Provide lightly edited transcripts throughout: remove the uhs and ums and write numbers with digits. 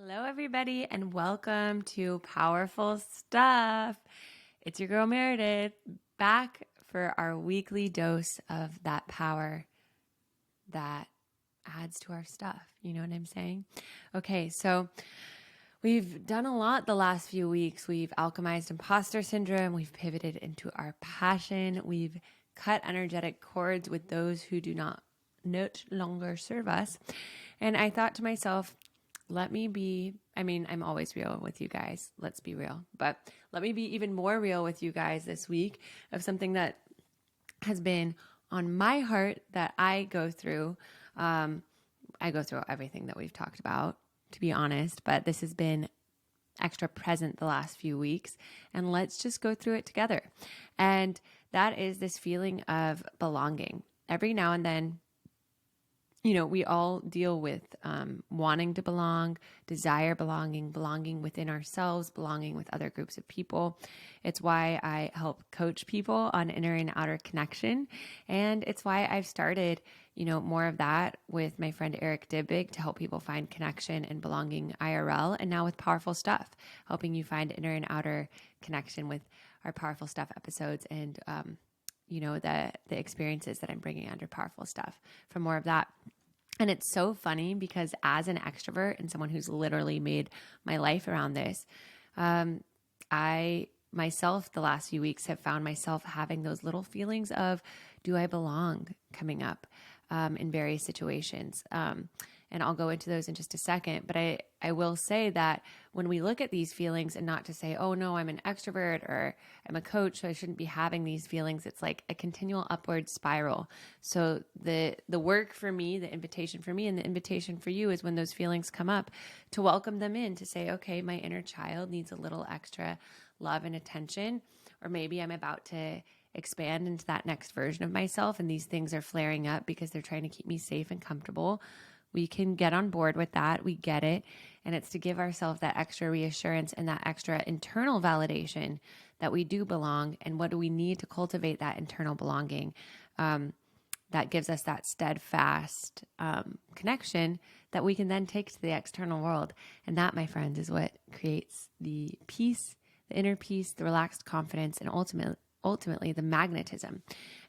Hello, everybody, and welcome to Powerful Stuff. It's your girl, Meredith, back for our weekly dose of that power that adds to our stuff. You know what I'm saying? Okay, so we've done a lot the last few weeks. We've alchemized imposter syndrome. We've pivoted into our passion. We've cut energetic cords with those who do not no longer serve us. And I thought to myself, I'm always real with you guys. Let's be real. But let me be even more real with you guys this week of something that has been on my heart that I go through. I go through everything that we've talked about, to be honest, but this has been extra present the last few weeks. And let's just go through it together. And that is this feeling of belonging. Every now and then, we all deal with wanting to belong, desire belonging within ourselves, belonging with other groups of people. It's why I help coach people on inner and outer connection. And it's why I've started, more of that with my friend Eric Dibbig to help people find connection and belonging IRL. And now with Powerful Stuff, helping you find inner and outer connection with our Powerful Stuff episodes and, the experiences that I'm bringing under Powerful Stuff for more of that. And it's so funny because as an extrovert and someone who's literally made my life around this, I myself the last few weeks have found myself having those little feelings of, do I belong coming up in various situations? And I'll go into those in just a second. But I will say that when we look at these feelings, and not to say, oh no, I'm an extrovert or I'm a coach, so I shouldn't be having these feelings. It's like a continual upward spiral. So the work for me, the invitation for me, and the invitation for you is when those feelings come up to welcome them in, to say, okay, my inner child needs a little extra love and attention, or maybe I'm about to expand into that next version of myself and these things are flaring up because they're trying to keep me safe and comfortable. We can get on board with that. We get it. And it's to give ourselves that extra reassurance and that extra internal validation that we do belong. And what do we need to cultivate that internal belonging? That gives us that steadfast connection that we can then take to the external world. And that, my friends, is what creates the peace, the inner peace, the relaxed confidence, and ultimately the magnetism.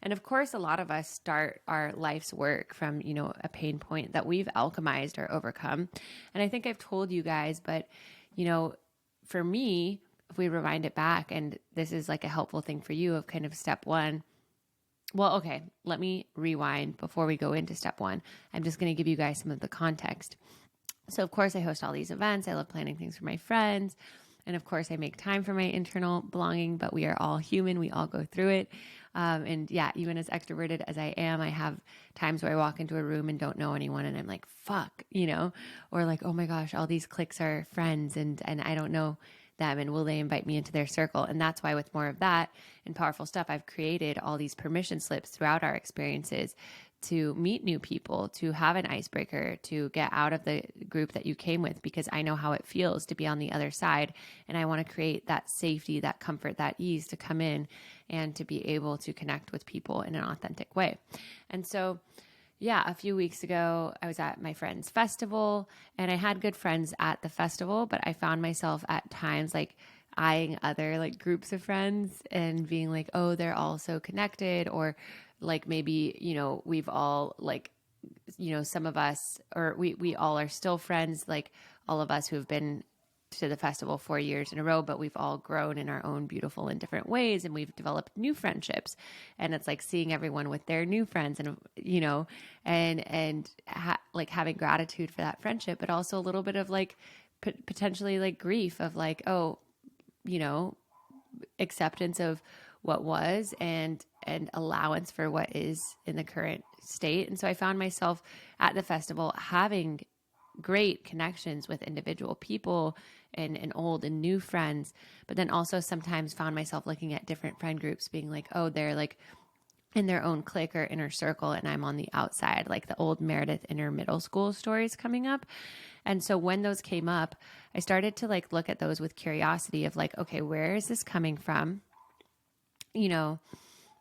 And of course, a lot of us start our life's work from, a pain point that we've alchemized or overcome. And I think I've told you guys, but, for me, if we rewind it back, and this is like a helpful thing for you of kind of step one. Well, okay, let me rewind before we go into step one. I'm just going to give you guys some of the context. So of course I host all these events. I love planning things for my friends. And of course, I make time for my internal belonging, but we are all human. We all go through it. And yeah, even as extroverted as I am, I have times where I walk into a room and don't know anyone and I'm like, fuck, or like, oh my gosh, all these cliques are friends and I don't know them and will they invite me into their circle? And that's why with more of that and Powerful Stuff, I've created all these permission slips throughout our experiences to meet new people, to have an icebreaker, to get out of the group that you came with, because I know how it feels to be on the other side. And I want to create that safety, that comfort, that ease to come in and to be able to connect with people in an authentic way. And so, yeah, a few weeks ago, I was at my friend's festival and I had good friends at the festival, but I found myself at times like eyeing other like groups of friends and being like, oh, they're all so connected, or like maybe, we've all like, some of us, or we all are still friends, like all of us who have been to the festival 4 years in a row, but we've all grown in our own beautiful and different ways. And we've developed new friendships, and it's like seeing everyone with their new friends and, like having gratitude for that friendship, but also a little bit of like potentially like grief of like, oh, acceptance of what was and allowance for what is in the current state. And so I found myself at the festival having great connections with individual people and old and new friends, but then also sometimes found myself looking at different friend groups being like, oh, they're like in their own clique or inner circle and I'm on the outside, like the old Meredith inner middle school stories coming up. And so when those came up, I started to like look at those with curiosity of like, okay, where is this coming from?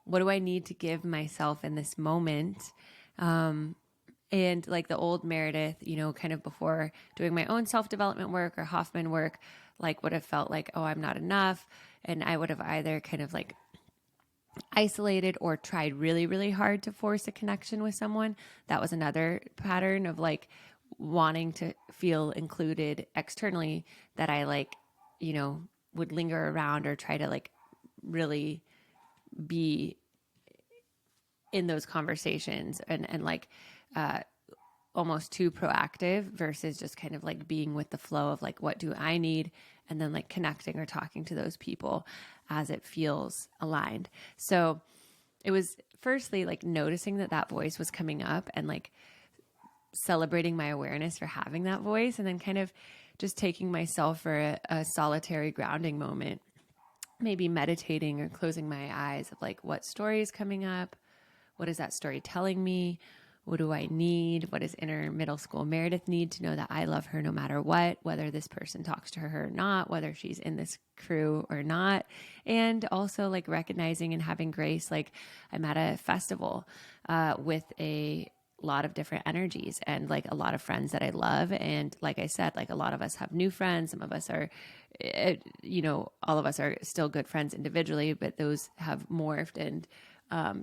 What do I need to give myself in this moment? And like the old Meredith, kind of before doing my own self-development work or Hoffman work, like would have felt like, oh, I'm not enough. And I would have either kind of like isolated or tried really, really hard to force a connection with someone. That was another pattern of like wanting to feel included externally, that I like, would linger around or try to like really be in those conversations and like almost too proactive versus just kind of like being with the flow of like, what do I need? And then like connecting or talking to those people as it feels aligned. So it was firstly like noticing that voice was coming up and like celebrating my awareness for having that voice, and then kind of just taking myself for a solitary grounding moment, maybe meditating or closing my eyes of like, what story is coming up? What is that story telling me? What do I need? What does inner middle school Meredith need to know that I love her no matter what, whether this person talks to her or not, whether she's in this crew or not? And also like recognizing and having grace. Like I'm at a festival with a lot of different energies and like a lot of friends that I love. And like I said, like a lot of us have new friends. Some of us are, all of us are still good friends individually, but those have morphed and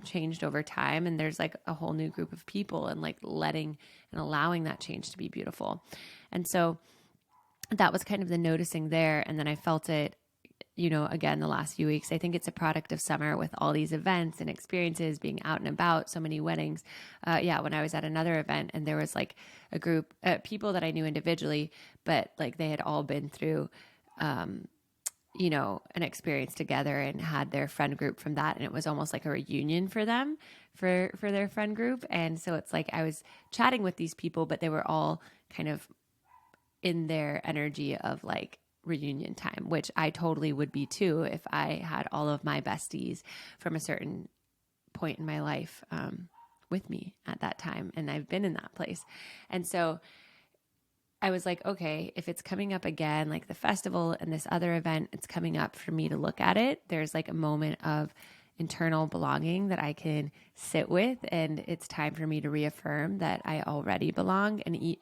changed over time. And there's like a whole new group of people, and like letting and allowing that change to be beautiful. And so that was kind of the noticing there. And then I felt it, again, the last few weeks. I think it's a product of summer with all these events and experiences, being out and about, so many weddings. When I was at another event and there was like a group of people that I knew individually, but like they had all been through an experience together and had their friend group from that. And it was almost like a reunion for them, for their friend group. And so it's like, I was chatting with these people, but they were all kind of in their energy of like reunion time, which I totally would be too, if I had all of my besties from a certain point in my life, with me at that time. And I've been in that place. And so I was like, okay, if it's coming up again, like the festival and this other event, it's coming up for me to look at it. There's like a moment of internal belonging that I can sit with, and it's time for me to reaffirm that I already belong. And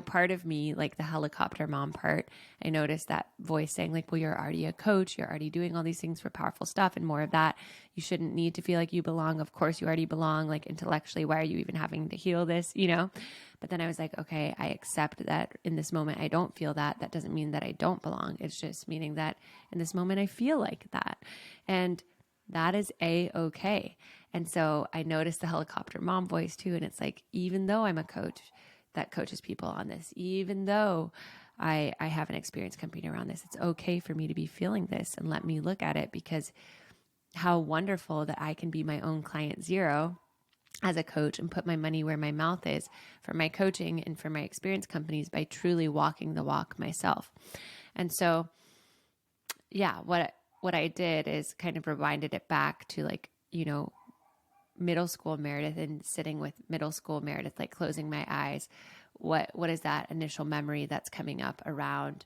part of me, like the helicopter mom part, I noticed that voice saying like, well, you're already a coach, you're already doing all these things for powerful stuff and more of that. You shouldn't need to feel like you belong. Of course you already belong. Like intellectually, why are you even having to heal this, But then I was like, okay, I accept that in this moment I don't feel that. That doesn't mean that I don't belong. It's just meaning that in this moment I feel like that. And that is a-okay. And so I noticed the helicopter mom voice too. And it's like, even though I'm a coach that coaches people on this, even though I have an experience company around this, it's okay for me to be feeling this, and let me look at it, because how wonderful that I can be my own client zero as a coach and put my money where my mouth is for my coaching and for my experience companies by truly walking the walk myself. And so, what I did is kind of rewinded it back to like, middle school Meredith, and sitting with middle school Meredith, like closing my eyes. What is that initial memory that's coming up around,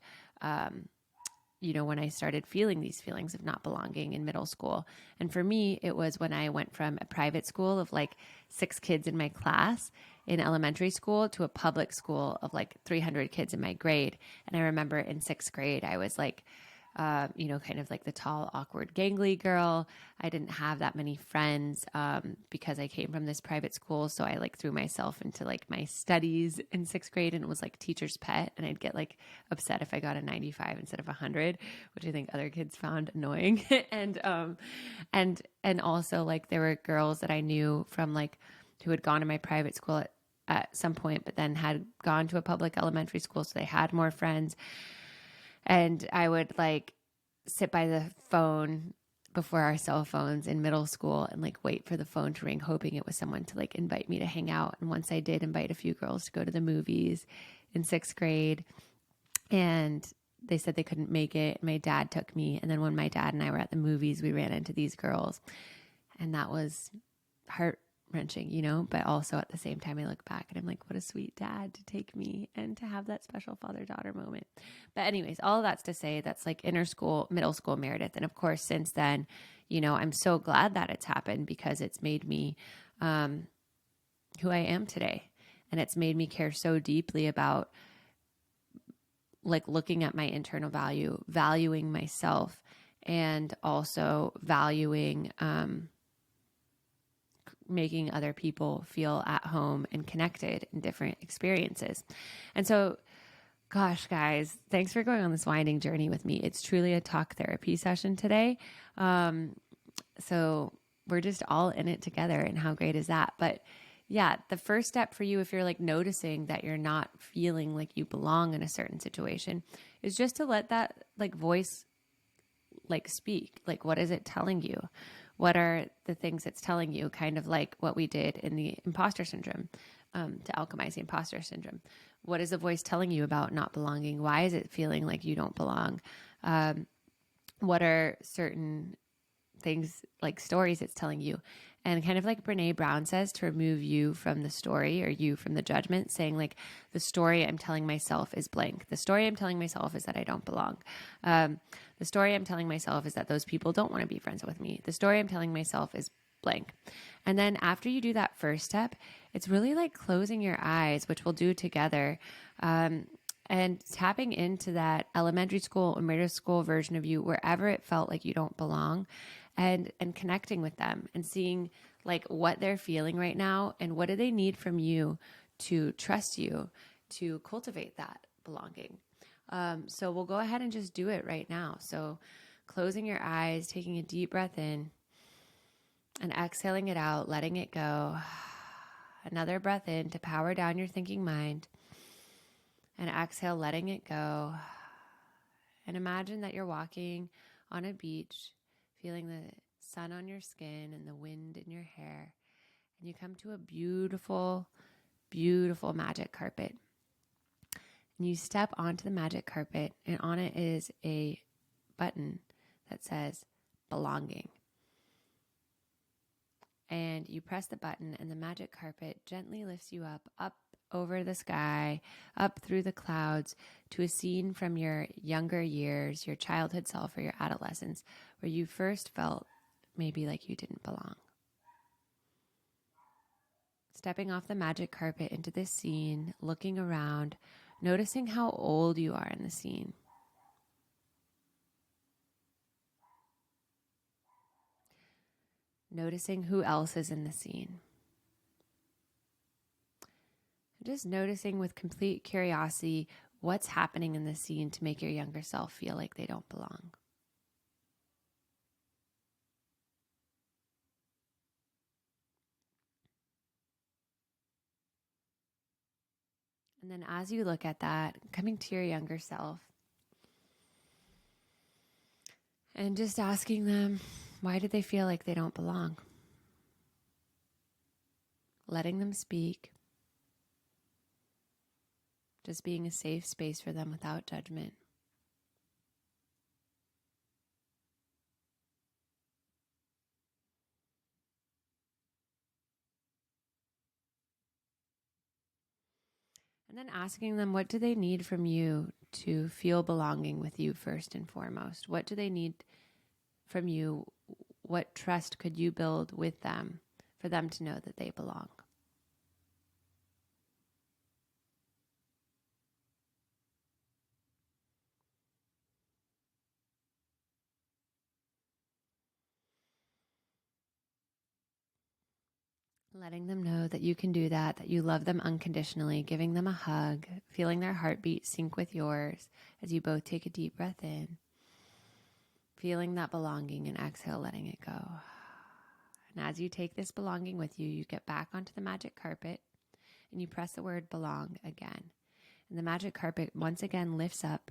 when I started feeling these feelings of not belonging in middle school? And for me, it was when I went from a private school of like 6 kids in my class in elementary school to a public school of like 300 kids in my grade. And I remember in 6th grade, I was like, kind of like the tall, awkward, gangly girl. I didn't have that many friends because I came from this private school. So I like threw myself into like my studies in 6th grade, and it was like teacher's pet. And I'd get like upset if I got a 95 instead of 100, which I think other kids found annoying. and also like there were girls that I knew from like who had gone to my private school at some point, but then had gone to a public elementary school. So they had more friends. And I would like sit by the phone before our cell phones in middle school and like wait for the phone to ring, hoping it was someone to like invite me to hang out. And once I did invite a few girls to go to the movies in 6th grade, and they said they couldn't make it, my dad took me. And then when my dad and I were at the movies, we ran into these girls, and that was heart-wrenching, but also at the same time I look back and I'm like, what a sweet dad to take me and to have that special father-daughter moment. But anyways, all of that's to say that's like middle school Meredith. And of course, since then, I'm so glad that it's happened, because it's made me who I am today. And it's made me care so deeply about like looking at my internal value, valuing myself, and also valuing making other people feel at home and connected in different experiences. And so, gosh, guys, thanks for going on this winding journey with me. It's truly a talk therapy session today. So we're just all in it together, and how great is that? But yeah, the first step for you, if you're like noticing that you're not feeling like you belong in a certain situation, is just to let that like voice like speak. Like, what is it telling you? What are the things it's telling you? Kind of like what we did in the imposter syndrome, to alchemize the imposter syndrome. What is the voice telling you about not belonging? Why is it feeling like you don't belong? What are certain things like stories it's telling you? And kind of like Brene Brown says, to remove you from the story or you from the judgment, saying like, the story I'm telling myself is blank. The story I'm telling myself is that I don't belong. The story I'm telling myself is that those people don't want to be friends with me. The story I'm telling myself is blank. And then after you do that first step, it's really like closing your eyes, which we'll do together, and tapping into that elementary school or middle school version of you, wherever it felt like you don't belong, and connecting with them and seeing like what they're feeling right now and what do they need from you to trust you to cultivate that belonging. So we'll go ahead and just do it right now. So closing your eyes, taking a deep breath in and exhaling it out, letting it go. Another breath in to power down your thinking mind, and exhale, letting it go. And imagine that you're walking on a beach, feeling the sun on your skin and the wind in your hair. And you come to a beautiful, beautiful magic carpet. And you step onto the magic carpet, and on it is a button that says belonging. And you press the button, and the magic carpet gently lifts you up over the sky, up through the clouds, to a scene from your younger years, your childhood self or your adolescence, where you first felt maybe like you didn't belong. Stepping off the magic carpet into this scene, looking around, noticing how old you are in the scene. Noticing who else is in the scene. Just noticing with complete curiosity what's happening in the scene to make your younger self feel like they don't belong. And then as you look at that, coming to your younger self and just asking them, why do they feel like they don't belong? Letting them speak. Just being a safe space for them without judgment. And then asking them, what do they need from you to feel belonging with you first and foremost? What do they need from you? What trust could you build with them for them to know that they belong? Letting them know that you can do that, that you love them unconditionally, giving them a hug, feeling their heartbeat sync with yours as you both take a deep breath in, feeling that belonging, and exhale, letting it go. And as you take this belonging with you, you get back onto the magic carpet and you press the word belong again. And the magic carpet once again lifts up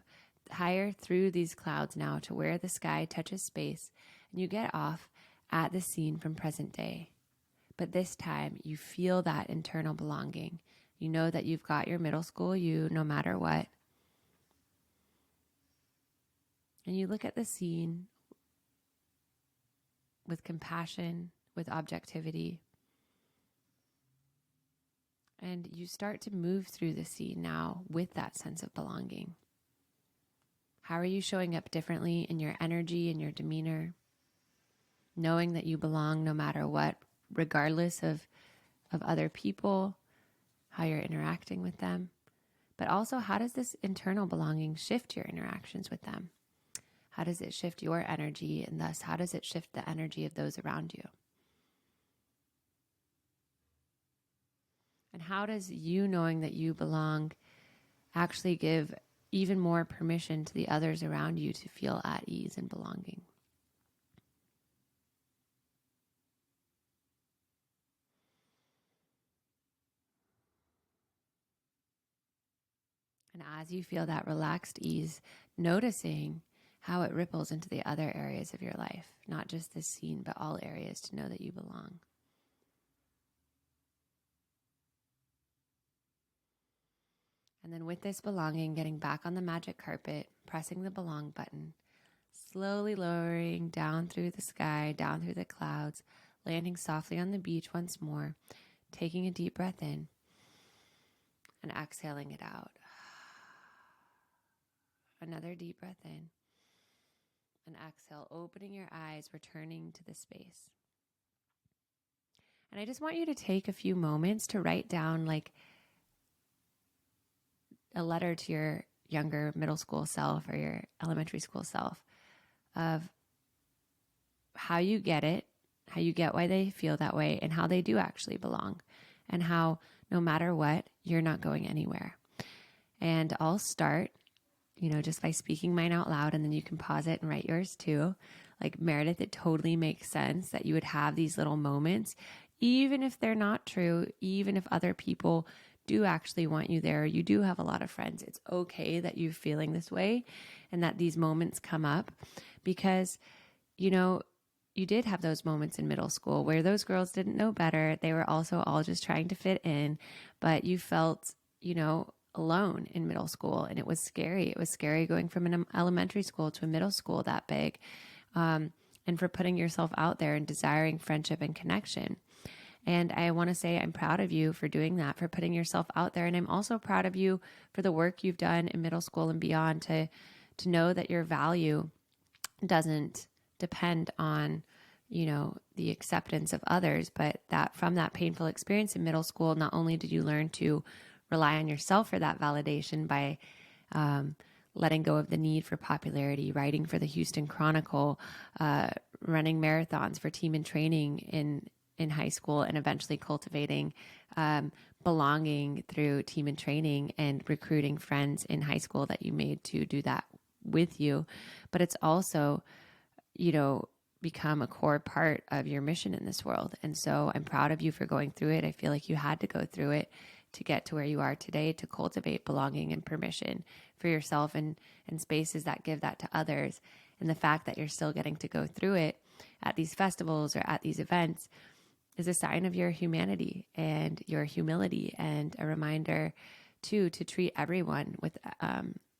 higher through these clouds now to where the sky touches space, and you get off at the scene from present day. But this time you feel that internal belonging. You know that you've got your middle school you no matter what. And you look at the scene with compassion, with objectivity. And you start to move through the scene now with that sense of belonging. How are you showing up differently in your energy and your demeanor? Knowing that you belong no matter what, regardless of other people, how you're interacting with them, but also how does this internal belonging shift your interactions with them? How does it shift your energy, and thus how does it shift the energy of those around you? And how does you knowing that you belong actually give even more permission to the others around you to feel at ease and belonging? And as you feel that relaxed ease, noticing how it ripples into the other areas of your life, not just this scene, but all areas, to know that you belong. And then with this belonging, getting back on the magic carpet, pressing the belong button, slowly lowering down through the sky, down through the clouds, landing softly on the beach once more, taking a deep breath in and exhaling it out. Another deep breath in and exhale, opening your eyes, returning to the space. And I just want you to take a few moments to write down like a letter to your younger middle school self or your elementary school self of how you get it, how you get why they feel that way, and how they do actually belong, and how no matter what, you're not going anywhere. And I'll start, just by speaking mine out loud, and then you can pause it and write yours too. Like Meredith, it totally makes sense that you would have these little moments, even if they're not true, even if other people do actually want you there, you do have a lot of friends. It's okay that you're feeling this way and that these moments come up because, you did have those moments in middle school where those girls didn't know better. They were also all just trying to fit in, but you felt, alone in middle school, and it was scary. It was scary going from an elementary school to a middle school that big, and for putting yourself out there and desiring friendship and connection. And I want to say I'm proud of you for doing that, for putting yourself out there. And I'm also proud of you for the work you've done in middle school and beyond to know that your value doesn't depend on, the acceptance of others, but that from that painful experience in middle school, not only did you learn to rely on yourself for that validation by letting go of the need for popularity, writing for the Houston Chronicle, running marathons for team and training in high school, and eventually cultivating belonging through team and training and recruiting friends in high school that you made to do that with you. But it's also, become a core part of your mission in this world. And so I'm proud of you for going through it. I feel like you had to go through it to get to where you are today, to cultivate belonging and permission for yourself and spaces that give that to others. And the fact that you're still getting to go through it at these festivals or at these events is a sign of your humanity and your humility, and a reminder too to treat everyone with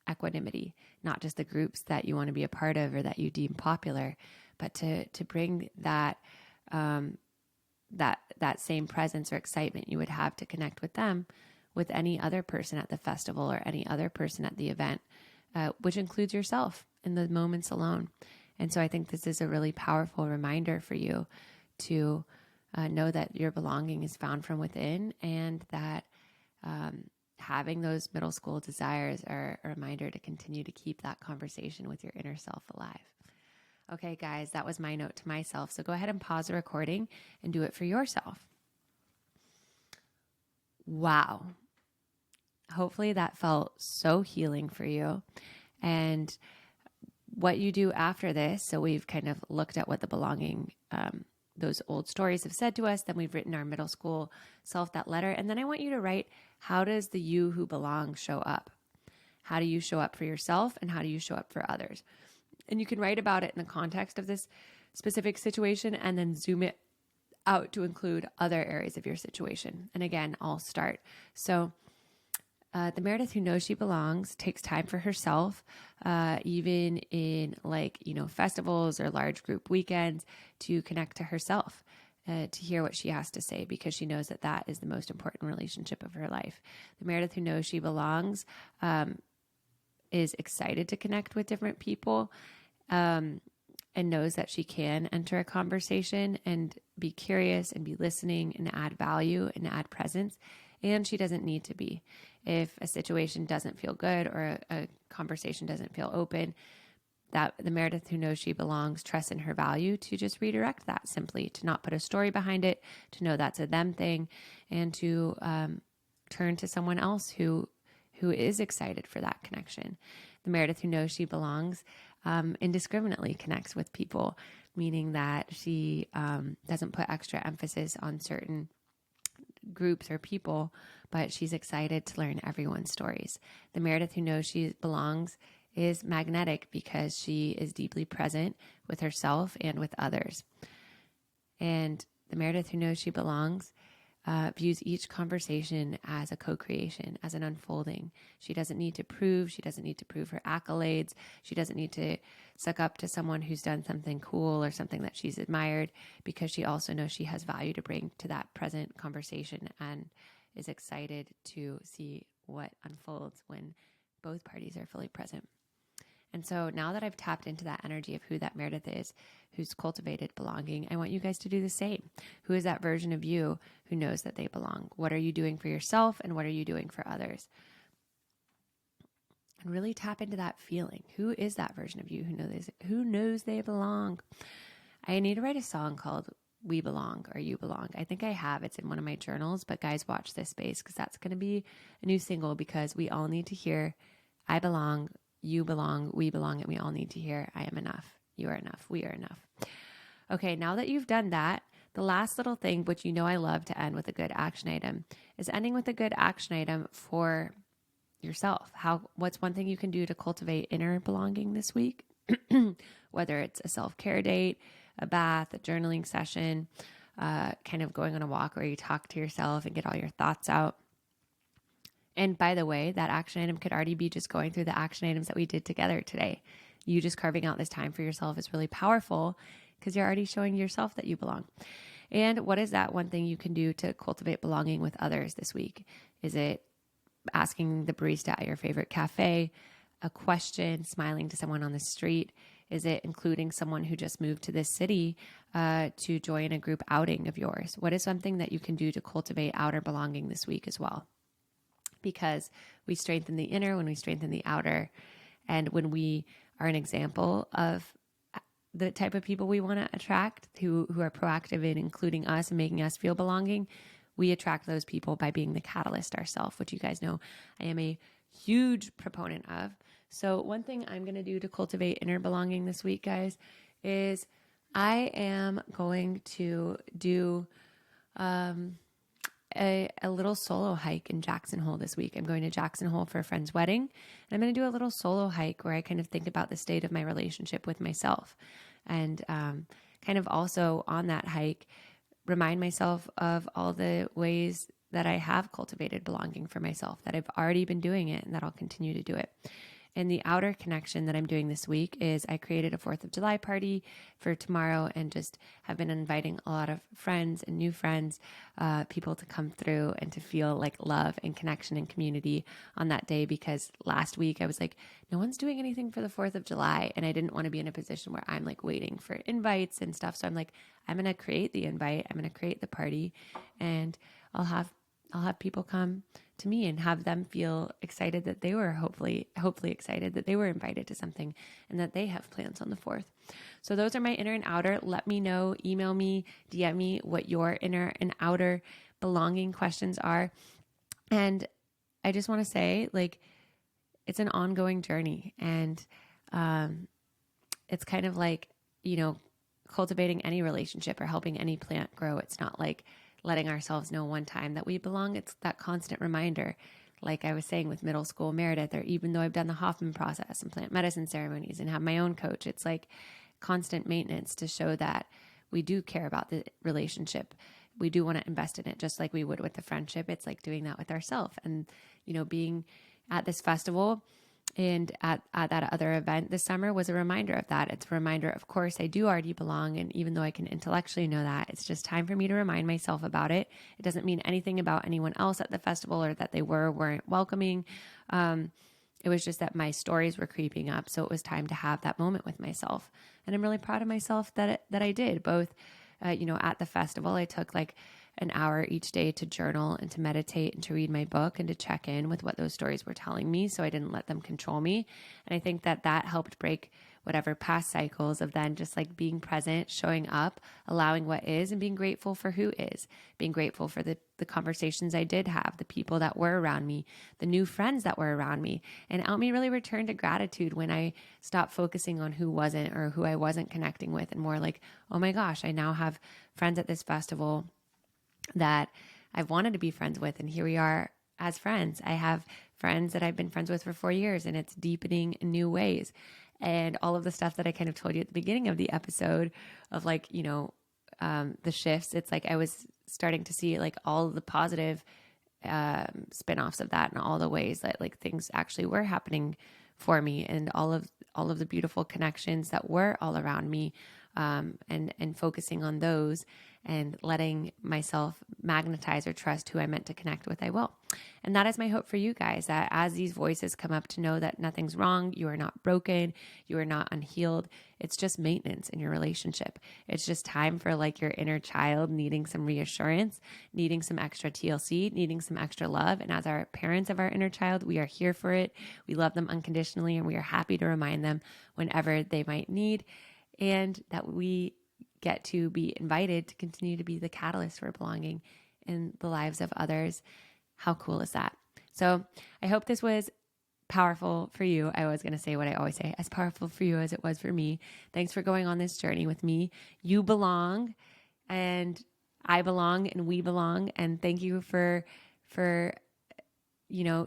equanimity, not just the groups that you want to be a part of or that you deem popular, but to bring that that same presence or excitement you would have to connect with them with any other person at the festival or any other person at the event, which includes yourself in the moments alone. And so I think this is a really powerful reminder for you to know that your belonging is found from within, and that having those middle school desires are a reminder to continue to keep that conversation with your inner self alive. Okay, guys, that was my note to myself. So go ahead and pause the recording and do it for yourself. Wow. Hopefully that felt so healing for you. And what you do after this, so we've kind of looked at what the belonging, those old stories have said to us. Then we've written our middle school self that letter. And then I want you to write, how does the you who belong show up? How do you show up for yourself, and how do you show up for others? And you can write about it in the context of this specific situation, and then zoom it out to include other areas of your situation. And again, I'll start. So the Meredith who knows she belongs takes time for herself, even in festivals or large group weekends, to connect to herself, to hear what she has to say, because she knows that that is the most important relationship of her life. The Meredith who knows she belongs is excited to connect with different people, and knows that she can enter a conversation and be curious and be listening and add value and add presence and she doesn't need to be. If a situation doesn't feel good or a conversation doesn't feel open, that the Meredith who knows she belongs trusts in her value to just redirect that simply, to not put a story behind it, to know that's a them thing, and to turn to someone else who is excited for that connection. The Meredith who knows she belongs indiscriminately connects with people, meaning that she doesn't put extra emphasis on certain groups or people, but she's excited to learn everyone's stories. The Meredith who knows she belongs is magnetic because she is deeply present with herself and with others. And the Meredith who knows she belongs views each conversation as a co-creation, as an unfolding. She doesn't need to prove. She doesn't need to prove her accolades. She doesn't need to suck up to someone who's done something cool or something that she's admired, because she also knows she has value to bring to that present conversation and is excited to see what unfolds when both parties are fully present. And so now that I've tapped into that energy of who that Meredith is, who's cultivated belonging, I want you guys to do the same. Who is that version of you who knows that they belong? What are you doing for yourself, and what are you doing for others? And really tap into that feeling. Who is that version of you who knows they belong? I need to write a song called We Belong or You Belong. I think I have. It's in one of my journals, but guys, watch this space, because that's going to be a new single, because we all need to hear I belong, you belong, we belong, and we all need to hear I am enough, you are enough, we are enough. Okay, now that you've done that, the last little thing, which you know I love to end with a good action item, is ending with a good action item for yourself. What's one thing you can do to cultivate inner belonging this week? Whether it's a self-care date, a bath, a journaling session, kind of going on a walk where you talk to yourself and get all your thoughts out. And by the way, that action item could already be just going through the action items that we did together today. You just carving out this time for yourself is really powerful, because you're already showing yourself that you belong. And what is that one thing you can do to cultivate belonging with others this week? Is it asking the barista at your favorite cafe a question, smiling to someone on the street? Is it including someone who just moved to this city to join a group outing of yours? What is something that you can do to cultivate outer belonging this week as well? Because we strengthen the inner when we strengthen the outer. And when we are an example of the type of people we want to attract, who are proactive in including us and making us feel belonging, we attract those people by being the catalyst ourselves, which you guys know I am a huge proponent of. So one thing I'm going to do to cultivate inner belonging this week, guys, is I am going to do a little solo hike in Jackson Hole this week. I'm going to Jackson Hole for a friend's wedding, and I'm going to do a little solo hike where I kind of think about the state of my relationship with myself, and kind of also on that hike remind myself of all the ways that I have cultivated belonging for myself, that I've already been doing it and that I'll continue to do it. And the outer connection that I'm doing this week is I created a 4th of July party for tomorrow, and just have been inviting a lot of friends and new friends, people to come through and to feel like love and connection and community on that day. Because last week I was like, no one's doing anything for the 4th of July. And I didn't want to be in a position where I'm like waiting for invites and stuff. So I'm like, I'm going to create the invite. I'm going to create the party, and I'll have people come to me and have them feel excited that they were hopefully excited that they were invited to something and that they have plans on the 4th. So those are my inner and outer. Let me know, email me, DM me what your inner and outer belonging questions are. And I just want to say, like, it's an ongoing journey, and it's kind of like, cultivating any relationship or helping any plant grow. It's not like letting ourselves know one time that we belong. It's that constant reminder, like I was saying with middle school Meredith, or even though I've done the Hoffman process and plant medicine ceremonies and have my own coach, it's like constant maintenance to show that we do care about the relationship. We do want to invest in it, just like we would with the friendship. It's like doing that with ourselves. And, being at this festival and at that other event this summer was a reminder of that. It's a reminder, of course, I do already belong. And even though I can intellectually know that, it's just time for me to remind myself about it. It doesn't mean anything about anyone else at the festival or that they weren't welcoming. It was just that my stories were creeping up. So it was time to have that moment with myself. And I'm really proud of myself that I did both. At the festival, I took like an hour each day to journal and to meditate and to read my book and to check in with what those stories were telling me, so I didn't let them control me. And I think that that helped break whatever past cycles of then just like being present, showing up, allowing what is, and being grateful for who is, being grateful for the conversations I did have, the people that were around me, the new friends that were around me, and helped me really return to gratitude when I stopped focusing on who wasn't or who I wasn't connecting with, and more like, oh my gosh, I now have friends at this festival that I've wanted to be friends with, and here we are as friends. I have friends that I've been friends with for 4 years, and it's deepening in new ways. And all of the stuff that I kind of told you at the beginning of the episode of like, the shifts, it's like I was starting to see like all of the positive spin-offs of that and all the ways that like things actually were happening for me, and all of the beautiful connections that were all around me, and focusing on those and letting myself magnetize or trust who I meant to connect with, I will. And that is my hope for you guys, that as these voices come up, to know that nothing's wrong. You are not broken. You are not unhealed. It's just maintenance in your relationship. It's just time for like your inner child needing some reassurance, needing some extra TLC, needing some extra love. And as our parents of our inner child, we are here for it. We love them unconditionally, and we are happy to remind them whenever they might need, and that we get to be invited to continue to be the catalyst for belonging in the lives of others. How cool is that? So I hope this was powerful for you. I was going to say what I always say, as powerful for you as it was for me. Thanks for going on this journey with me. You belong, and I belong, and we belong. And thank you for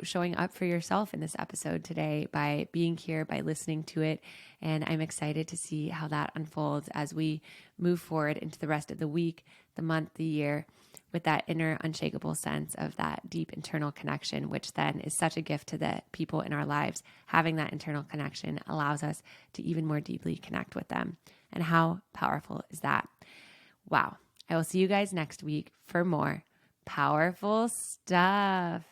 showing up for yourself in this episode today by being here, by listening to it. And I'm excited to see how that unfolds as we move forward into the rest of the week, the month, the year, with that inner unshakable sense of that deep internal connection, which then is such a gift to the people in our lives. Having that internal connection allows us to even more deeply connect with them. And how powerful is that? Wow. I will see you guys next week for more powerful stuff.